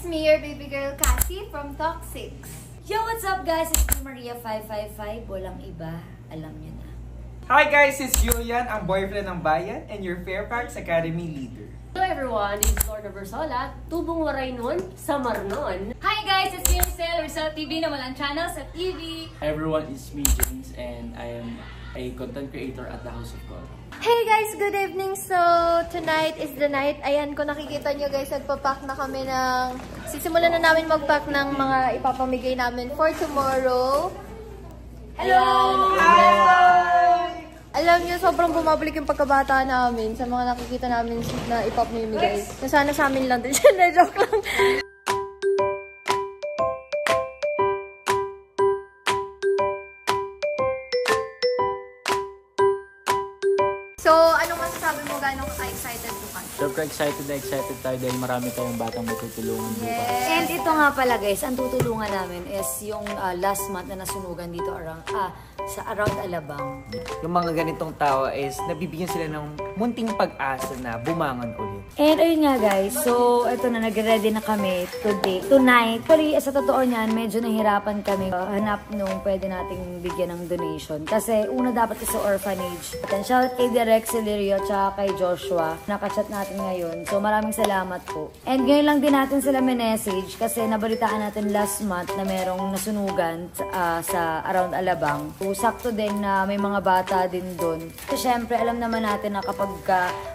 It's me, your baby girl, Cassie from Talk 6. Yo, what's up guys? It's me, Maria555. Walang iba, alam nyo na. Hi guys, it's Julian, ang boyfriend ng bayan and your Fairfax Academy leader. Hello everyone, this is Lorna Bersola, tubong waray nun, samar nun. Hi guys, it's me, Rizal TV na walang channel sa TV. Hi everyone, it's me, James, and I am a content creator at the House of God. Hey guys, good evening. So, tonight is the night. Ayan, kung nakikita nyo guys, nagpapack na kami ng... Sisimulan na namin magpack ng mga ipapamigay namin for tomorrow. Hello! Hi! Alam nyo, sobrang bumabalik yung pagkabata namin sa mga nakikita namin na ipapamimigay. Sana sa amin lang din siya. Joke lang. So, anong masasabi mo? Gano'ng ka-excited mo ka? Super excited tayo dahil marami tayong batang matutulungan bukas. And ito nga pala guys, ang tutulungan namin is yung last month na nasunugan dito sa around Alabang. Yung mga ganitong tao is nabibigyan sila ng munting pag-asa na bumangon ulit. And ayun nga guys, so ito na, nag-ready na kami tonight. Actually, sa totoo niyan, medyo nahirapan kami hanap nung pwede nating bigyan ng donation. Kasi una dapat sa orphanage. Shout kay Direk Celerio tsaka kay Joshua. Nakachat natin ngayon. So maraming salamat po. And ngayon lang din natin sila message kasi nabalitaan natin last month na merong nasunugan sa around Alabang. So sakto din na may mga bata din doon. Kasi syempre alam naman natin na kapag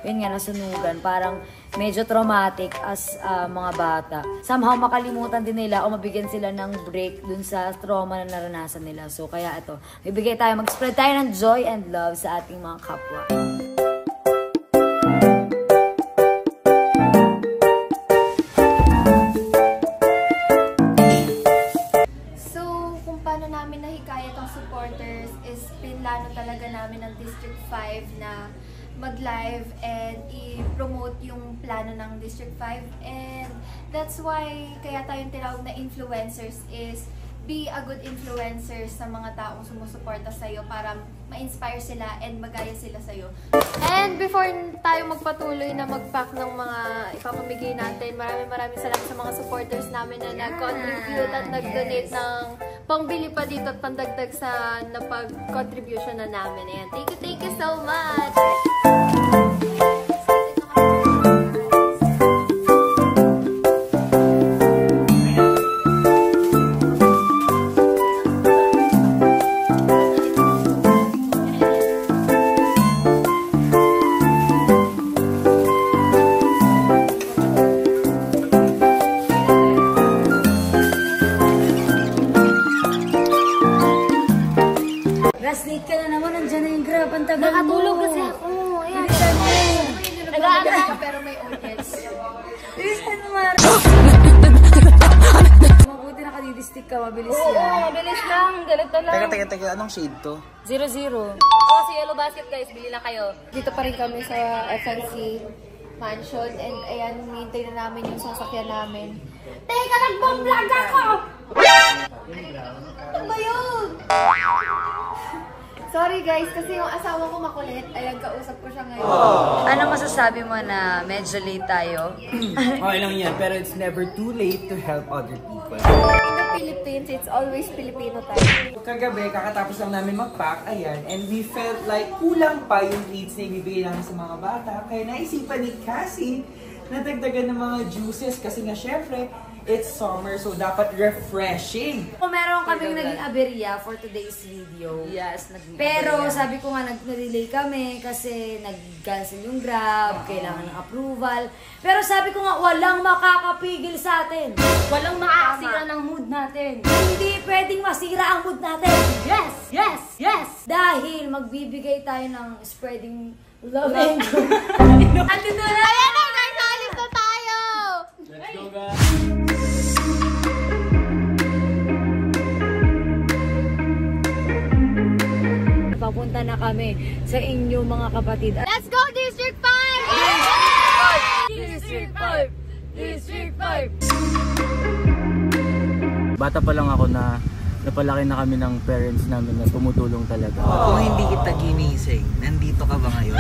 yun nga nasunugan, parang medyo traumatic as mga bata. Somehow makalimutan din nila o mabigyan sila ng break dun sa trauma na naranasan nila. So kaya ito, mag-spread tayo ng joy and love sa ating mga kapwa. So, kung paano namin nahikayat ang supporters is pinlano talaga namin ng District 5 na mag-live and i-promote yung plano ng District 5. And that's why kaya tayong tinawag na influencers is be a good influencer sa mga taong sumusuporta sa'yo para ma-inspire sila and magaya sila sa'yo. And before tayo magpatuloy na mag-pack ng mga ipapamigay natin, maraming salamat sa mga supporters namin na nag-contribute at nag-donate ng pangbili pa dito at pandagdag sa napag-contribution na namin. Ayan, thank you so much! Late ka na naman, nandiyan na yung grab. Ang tagal mo. Nakatulog kasi ako. Ayan. Nag-aaral ka pero may audience. Bilisan mo, Mara. Mabuti nakadidistik ka. Mabilis yan. Oo, mabilis lang. Galit na lang. Teka, anong shade to? 0-0. Oh, si Yellow Basket guys, bili na kayo. Dito pa rin kami sa FNC Mansion and ayan, hinihintay na namin yung sasakyan namin. Teka, nagbablog ako! Ano ba yun? Sorry guys, kasi yung asawa ko makulit. Ayan, kausap ko siya ngayon. Ano masasabi mo na medyo late tayo? Okay lang yan, pero it's never too late to help other people. In the Philippines, it's always Filipino time. Kagabi, kakatapos lang namin mag-pack, ayan, and we felt like kulang pa yung treats na ibibigay namin sa mga bata. Kaya naisipan ni Cassie na dagdagan ng mga juices kasi nga syempre, it's summer, so dapat refreshing. Kung meron kaming naging aberya for today's video. Yes, Pero sabi ko nga, nag-delay kami kasi nag-cancel yung Grab, kailangan ng approval. Pero sabi ko nga, walang makakapigil sa atin. Walang makakasira ng mood natin. Hindi pwedeng masira ang mood natin. Yes! Yes! Yes! Dahil magbibigay tayo ng spreading love and joy. Andito na! Ayan na guys! Alis na tayo! Let's go guys! Papunta na kami sa inyo mga kapatid. Let's go District 5! District 5! District 5! Bata pa lang ako na napalaki na kami ng parents namin na tumutulong talaga. Kung hindi kita ginising, nandito ka ba ngayon?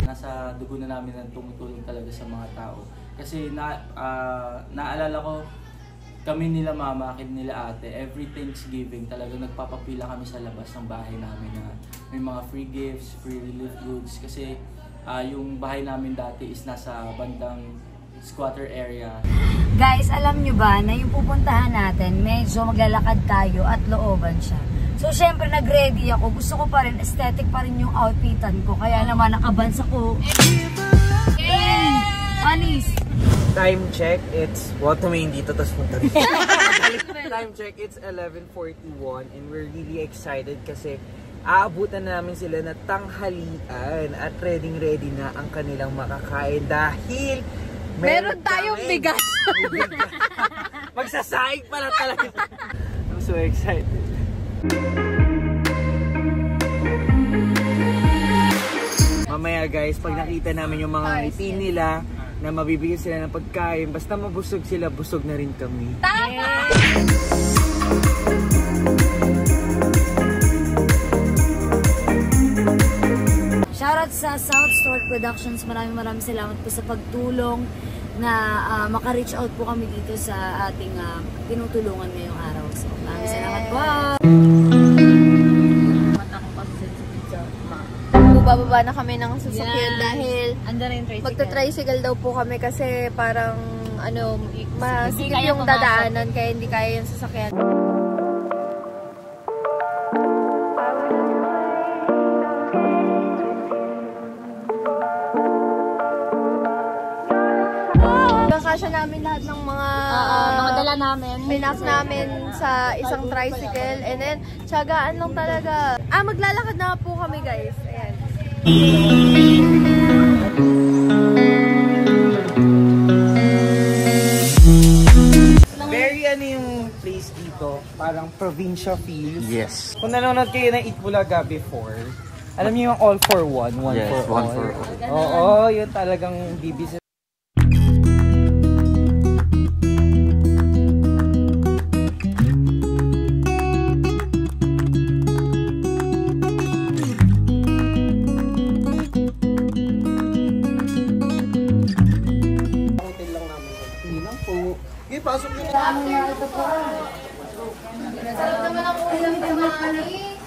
Nasa dugo na namin na tumutulong talaga sa mga tao. Kasi naalala ko, kami nila mama, nila ate, every Thanksgiving talagang nagpapapila kami sa labas ng bahay namin na may mga free gifts, free relief goods. Kasi yung bahay namin dati is nasa bandang squatter area. Guys, alam nyo ba na yung pupuntahan natin, medyo maglalakad tayo at looban siya. So, syempre, nag-ready ako. Gusto ko pa rin, aesthetic pa rin yung outfitan ko. Kaya naman, nakabans ako. Yay! Anis! Time check, it's... Well, tumingin dito, tapos punta dito. Time check, it's 11:41 and we're really excited kasi aabutan namin sila na tanghalian at ready na ang kanilang makakain dahil meron tayong bigas. Magsasaing pala talaga. I'm so excited. Mamaya guys, pag nakita namin yung mga ngiti nila na mabibigyan sila ng pagkain, basta mabusog sila, busog na rin kami. Shoutout sa South Store Productions. Maraming salamat po sa pagtulong na maka-reach out po kami dito sa ating tinutulungan ngayong araw. So, maraming salamat po! Bababa na kami ng sasakyan dahil magta-tricycle daw po kami kasi parang masikip yung dadaanan kaya hindi kaya yung sasakyan. Kasya namin lahat ng mga dala namin. pinak namin sa isang tricycle and then tiyagaan lang talaga. Maglalakad na po kami guys. Ayan. Very yung place dito, parang provincia feels. Yes. Kung nanonood kayo ng Itbulaga before, alam niyo yung all for one, one Yes, for one all. for all. Oo, yun talagang bibis. Pasok nyo na. Sarap naman ang ulam ni Mami.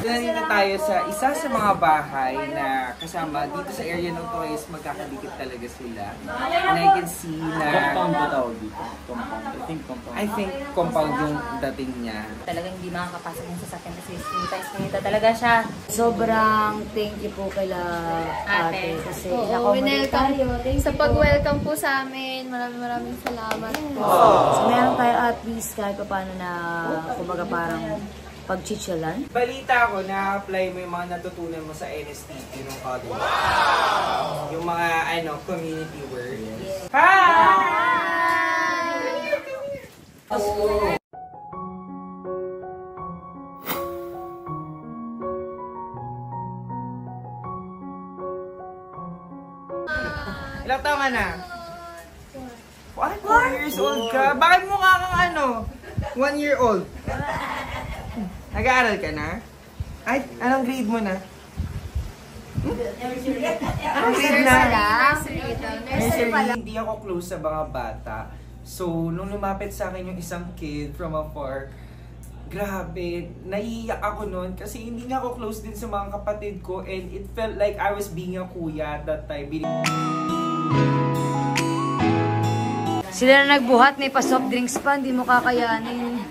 Nandito tayo sa isa sa mga bahay na kasama dito sa area ng Toys, magkakadikit talaga sila. And I can see na... Compound ba tawag dito? Compound. I think compound yung dating niya. Talagang hindi makakapasok yung sasakyan kasi sinita talaga siya. Sobrang thank you po kay ate kasi accommodate tayo. Sa pag-welcome po sa amin, maraming salamat po. So meron tayo at least kahit paano na kumbaga parang pagchichilan. Balita ko na apply mo yung mga natutunan mo sa NSTP nung college. Wow! Yung mga community work. Yes. Hi! Ilang taon ka na? 4 years old ka? Bakit mukha kang 1 year old? Nag-aaral ka na? Ay, anong grade mo na? Anong grade na? Nursery. Hindi ako close sa mga bata. So, nung lumapit sa akin yung isang kid from afar, grabe, naiiyak ako noon kasi hindi nga ako close din sa mga kapatid ko and it felt like I was being a kuya at that time. Sila na nagbuhat, may pa-soft drinks pa, hindi mo kakayanin.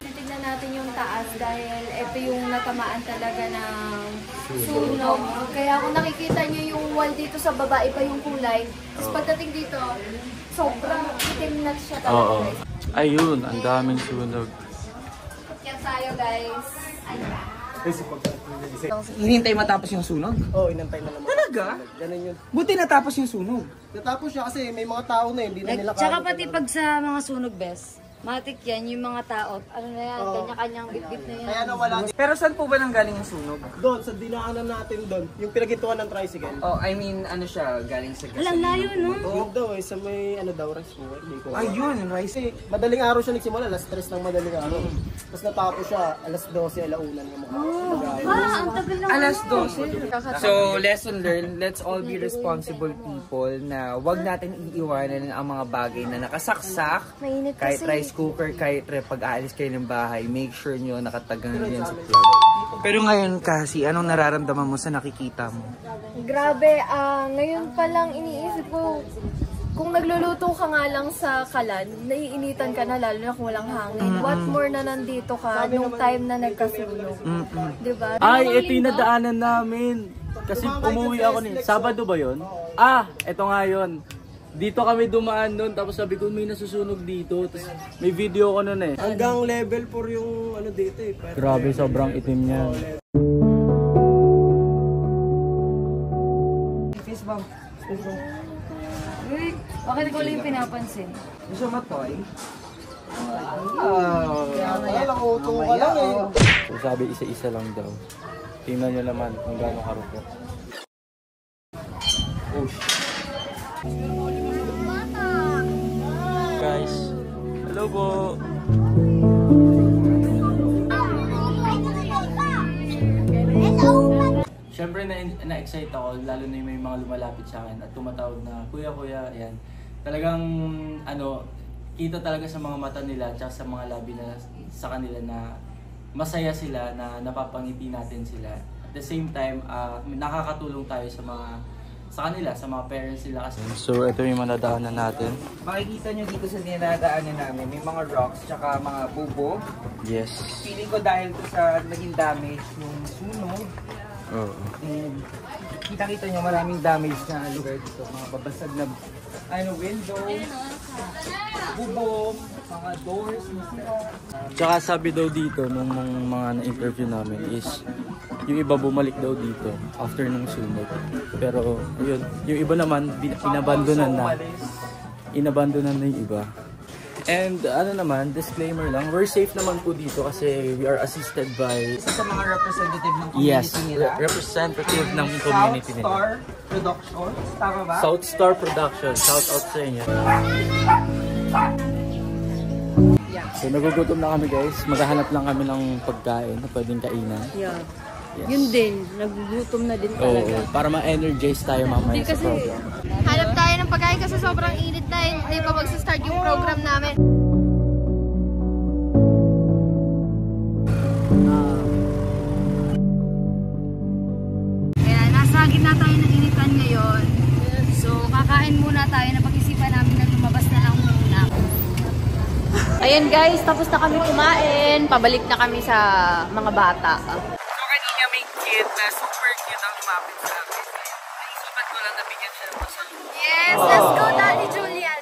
Tignan natin yung taas dahil ito yung natamaan talaga ng sunog. Kaya kung nakikita nyo yung wall dito sa baba, iba yung kulay. Tapos pagdating dito, sobrang itim na siya talaga guys. Ayun, ang daming sunog. Yan tayo guys. Hinintay matapos yung sunog? Oo, inantay na naman. Talaga? Ganun yun. Buti natapos yung sunog. Natapos siya kasi may mga tao na hindi na nila Tsaka pati pag sa mga sunog, bes, Matik yan, yung mga tao. Ano na yan, kanya-kanyang bit-bit na yan. Kaya nawala din. Pero saan po ba nang galing yung sunog? Doon, sa dinaanan natin doon. Yung pinagituan ng tricycle. Oh, I mean, ano siya, galing sa Alam, layo, no? Yun daw sa may rice cooker. Ayun, rice. Kasi madaling araw siya nagsimula, alas 3 ng madaling araw. Tapos natapos siya, alas 12, alaunan ng mga. Ang tagal lang. Alas 12. So, lesson learned, let's all be responsible people na wag natin iiwanan ang mga bagay na nakasaksak. Mainit Kahit kasi. rice cooker, kahit pag-aalis kayo ng bahay, make sure nyo nakatagang yan sa plug. Pero ngayon kasi, anong nararamdaman mo sa nakikita mo? Grabe, ngayon pa lang iniisip ko, kung nagluluto ka nga lang sa kalan, naiinitan ka na lalo na kung walang hangin. What more na nandito ka nung time na nagkasunog. Diba? Ay, ito yung nadaanan namin. Kasi umuwi ako Sabado ba yun? Ito nga yun. Dito kami dumaan nun, tapos sabi ko may nasusunog dito. Tapos may video ko nun eh. Hanggang level 4 yung dito eh. Grabe, sobrang itim niya. Fist bump. Uy, bakit ko lang yung pinapansin? Gusto mo toy? Kaya lang, auto ka lang eh. So sabi isa-isa lang daw. Tingnan nyo naman kung gaano karupok. Oh. Guys, hello po. Siyempre na-excite ako, lalo na yung may mga lumalapit sa akin at tumatawag na, kuya, ayan. Talagang, kita talaga sa mga mata nila at sa mga labi na sa kanila na masaya sila, na napapangiti natin sila. At the same time, nakakatulong tayo sa kanila, sa mga parents nila. So, ito yung madadaanan natin. Makikita nyo dito sa dinadaanan namin, may mga rocks tsaka mga bubog. Yes. Feeling ko dahil to sa naging damage yung sunog. Oo. And kita-kita nyo maraming damage na lugar dito. Mga babasag na window, bubog, mga doors, Tsaka sabi daw dito nung mga na-interview namin is yung iba bumalik daw dito after nung sunog. Pero yun, yung iba naman inabandonan na yung iba. And disclaimer lang, we're safe naman po dito kasi we are assisted by sa mga representative ng community nila. Representative ng community nila. South Star Productions, tama ba? South Star Productions, shout out sa inyo. So nagugutom na kami guys, maghahanap lang kami ng pagkain na pwedeng kainan. Yeah. Yes. Yun din, nagugutom na din talaga. Oo, para ma-energize tayo mamaya sa program. Hanap tayo ng pagkain kasi sobrang init na, hindi pa mag-start yung program namin. Kaya nasa gitna tayo ng initan ngayon. So kakain muna tayo na pag-isipan namin na lumabas na lang muna. Ayan guys, tapos na kami kumain. Pabalik na kami sa mga bata. So kanina may kid na super cute ang lumapit sa akin. Naisipan ko lang na bigyan siya ng pasalubong. Yes, let's go Daddy Julian!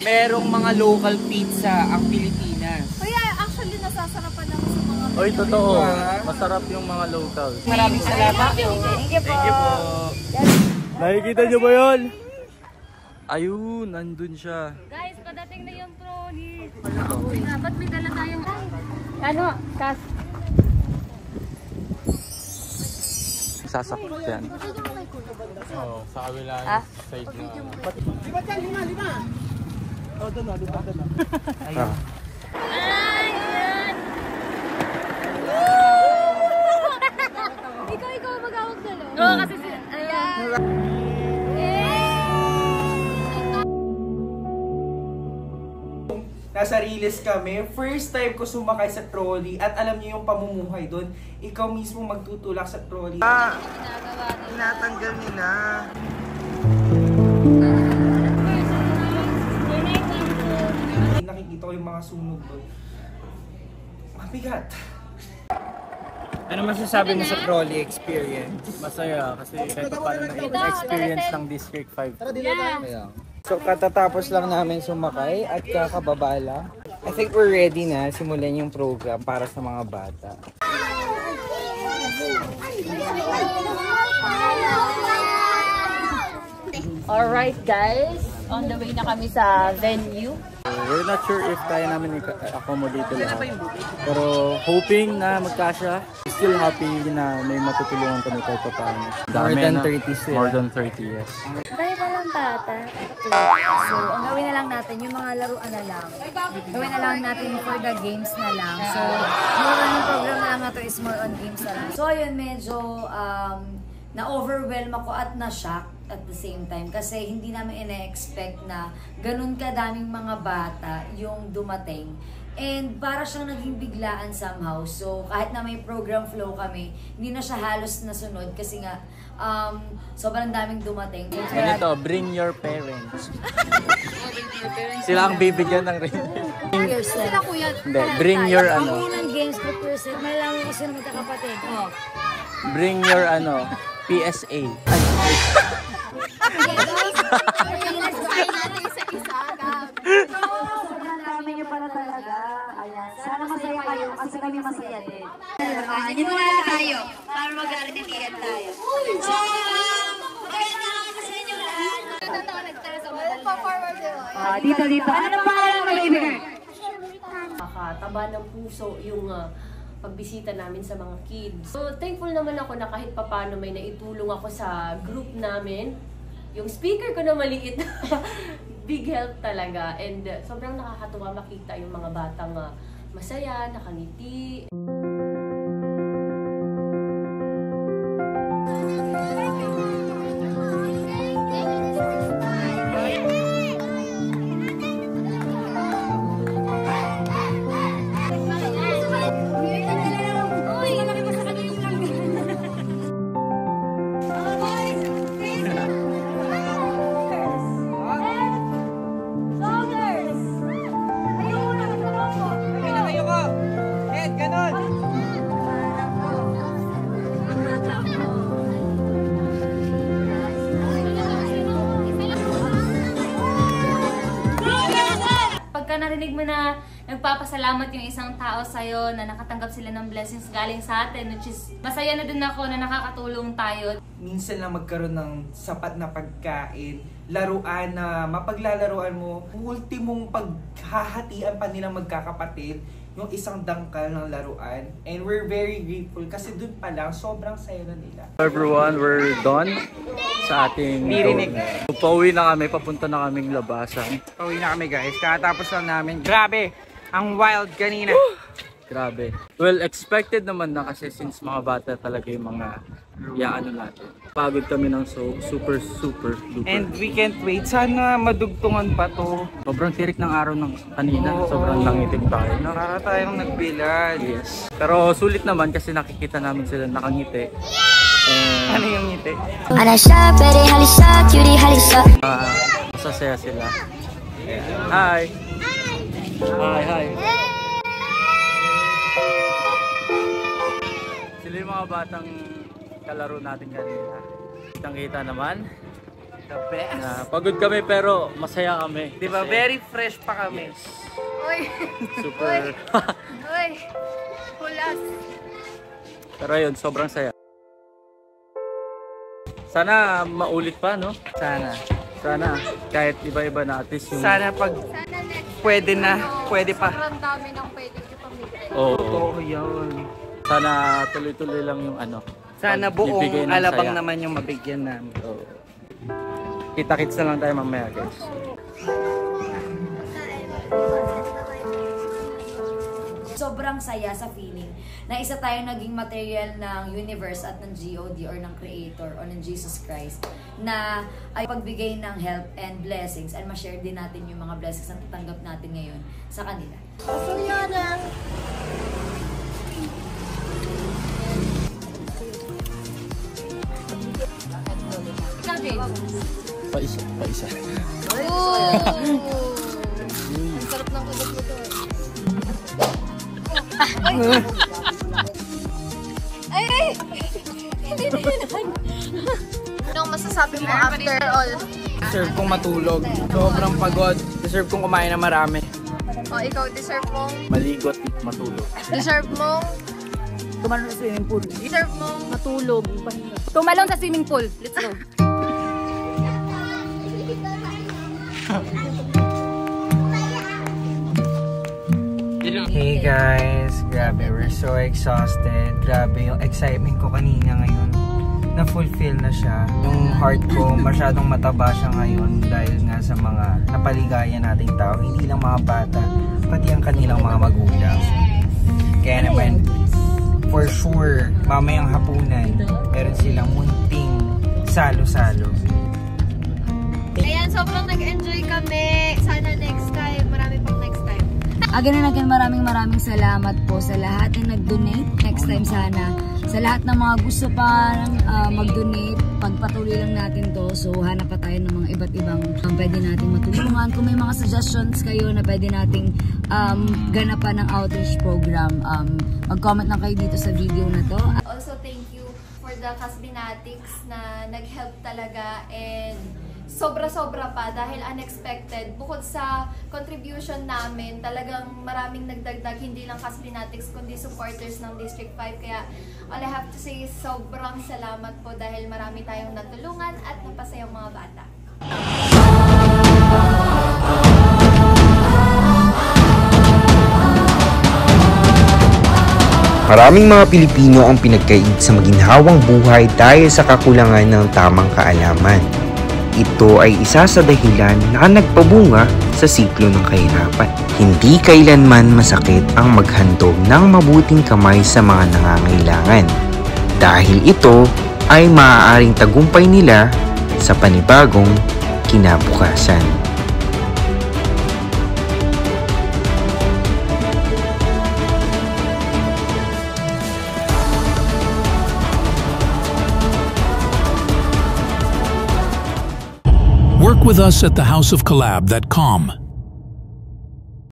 Merong mga local pizza ang Pilipinas. Kuya, actually nasasarapan ako sa mga Oy, totoo. Masarap yung mga locals. Maraming salamat. Thank you po. Thank you po. Nakikita nyo ba yun? Ayun, nandun siya. Guys, padating na yung trolley. Ba't may dala tayong... Kas? Sasakyan. Oo, sa kabila side na. Ayun. Ikaw mag-awag dala. Oo, kasi ayan. Nasa Riles kami. First time ko sumakay sa trolley at alam niyo yung pamumuhay doon. Ikaw mismo magtutulak sa trolley. Tinatanggal nila. Nakikita ko yung mga sunog doon. Mabigat. Ano masasabi mo sa trolley experience? Masaya kasi kahit paano na-experience ng District 5. So katatapos lang namin sumakay at kakababa lang. I think we're ready na simulan yung program para sa mga bata. Alright guys, On the way na kami sa venue. We're not sure if kaya namin i-accommodate lahat. Pero hoping na magkasya. Still happy na may matutulungan kami kahit pa paano. More than 30 sila. More than 30, yes. Tayo pa lang bata. So, ang gawin na lang natin, yung mga laruan na lang. Gawin na lang natin for the games na lang. So, more on yung program na lang na to is more on games na lang. So, ayun, medyo na-overwhelm ako at na-shock at the same time. Kasi hindi namin ina-expect na ganun kadaming mga bata yung dumating. And para siyang naging biglaan somehow. So, kahit na may program flow kami, hindi na siya halos nasunod kasi nga, sobrang daming dumating. Ganito, bring your parents. Sila ang bibigyan ng rin. Yourself. Hindi, bring your Ang unang games group yourself, malaman ko sino magkakapatid. Oh. Bring your PSA. Dami niyo pala talaga. Ayan. Sana masaya kayo kasi kami masaya din. Hindi mo na tayo para mag-artitigan tayo. Dito. Ano na pangalan mo, baby girl? Nakakataba ng puso yung pagbisita namin sa mga kids. So, thankful naman ako na kahit papano may naitulong ako sa group namin. Yung speaker ko na maliit, big help talaga. And sobrang nakakatuwa makita yung mga batang masaya, nakangiti. Narinig mo na nagpapasalamat yung isang tao sa'yo na nakatanggap sila ng blessings galing sa atin, which is masaya na din ako na nakakatulong tayo. Minsan lang magkaroon ng sapat na pagkain, laruan na mapaglalaruan mo, ultimong paghahatian pa nilang magkakapatid, yung isang dangkal ng laruan. And we're very grateful kasi dun pa lang, sobrang saya na nila. Everyone, we're done sa ating Nirinig. Pauwi na kami, papunta na kaming labasan. Pauwi na kami guys, katapos lang namin. Grabe, ang wild kanina. Grabe. Well, expected naman na kasi since mga bata talaga yung mga yaano natin. Pagod kami ng super duper. And we can't wait. Sana madugtungan pa to. Sobrang tirik ng araw ng kanina. Sobrang langitig tayo. Para tayong nagbilad. Yes. Pero sulit naman kasi nakikita namin sila nakangiti. Ano yung ngiti? Masasaya sila. Hi! Hi! Sila yung mga batang kalaro natin kanina. Kitang-kita naman. The best. Pagod kami pero masaya kami. Diba? Very fresh pa kami. Uy! Super. Uy! Hulas! Pero yun, sobrang saya. Sana maulit pa, no? Sana. Kahit iba-iba na at least yung... Sana pag pwede na, pwede pa. Sobrang dami ng pwede ipamigay. Oo. Yun. Sana tuloy-tuloy lang yung ano. Sana pagbibigay buong ng alabang saya. naman yung mabigyan namin. Oo. Kita-kits na lang tayo mamaya, guys. Sobrang saya sa feeling na isa tayong naging material ng universe at ng GOD or ng Creator or ng Jesus Christ na ay pagbigay ng help and blessings and ma-share din natin yung mga blessings na tatanggap natin ngayon sa kanila. Paisa. Ang sarap ng ugot mo to. Ay! Hindi na yun. Anong masasabi mo after all? Deserve kong matulog. Sobrang pagod. Deserve kong kumain na marami. O, ikaw, deserve mong... Maligot, matulog. Deserve mong... Tumalon sa swimming pool. Deserve mong... Matulog. Tumalon sa swimming pool. Let's go. Hey guys, grabe, we're so exhausted. Grabe yung excitement ko kanina ngayon. Na-fulfill na siya. Yung heart ko, masyadong mataba siya ngayon dahil nga sa mga napaligaya nating tao. Hindi lang mga bata, pati ang kanilang mga magulang. Kaya naman, for sure, mamayang hapunan, meron silang munting salo-salo. Ayan, sobrang nag-enjoy kami. Sana next time, marami pang next time. Again and again, maraming salamat po sa lahat na nag-donate. Next time sana. Sa lahat ng mga gusto pa mag-donate, pagpatuloy lang natin to. So, hanap pa tayo ng mga iba't ibang pwede nating matulungan. Kung may mga suggestions kayo na pwede nating ganapan ng outreach program, mag-comment lang kayo dito sa video na to. Also, thank you for the Kasbinatics na nag-help talaga and sobra-sobra pa dahil unexpected. Bukod sa contribution namin, talagang maraming nagdagdag, hindi lang Kasbinatics kundi supporters ng District 5. Kaya all I have to say is sobrang salamat po dahil marami tayong natulungan at napasayang mga bata. Maraming mga Pilipino ang pinagkait sa maginhawang buhay dahil sa kakulangan ng tamang kaalaman. Ito ay isa sa dahilan na nagpabunga sa siklo ng kahirapan. Hindi kailanman masakit ang maghandog ng mabuting kamay sa mga nangangailangan. Dahil ito ay maaaring tagumpay nila sa panibagong kinabukasan. Work with us at thehouseofcollab.com.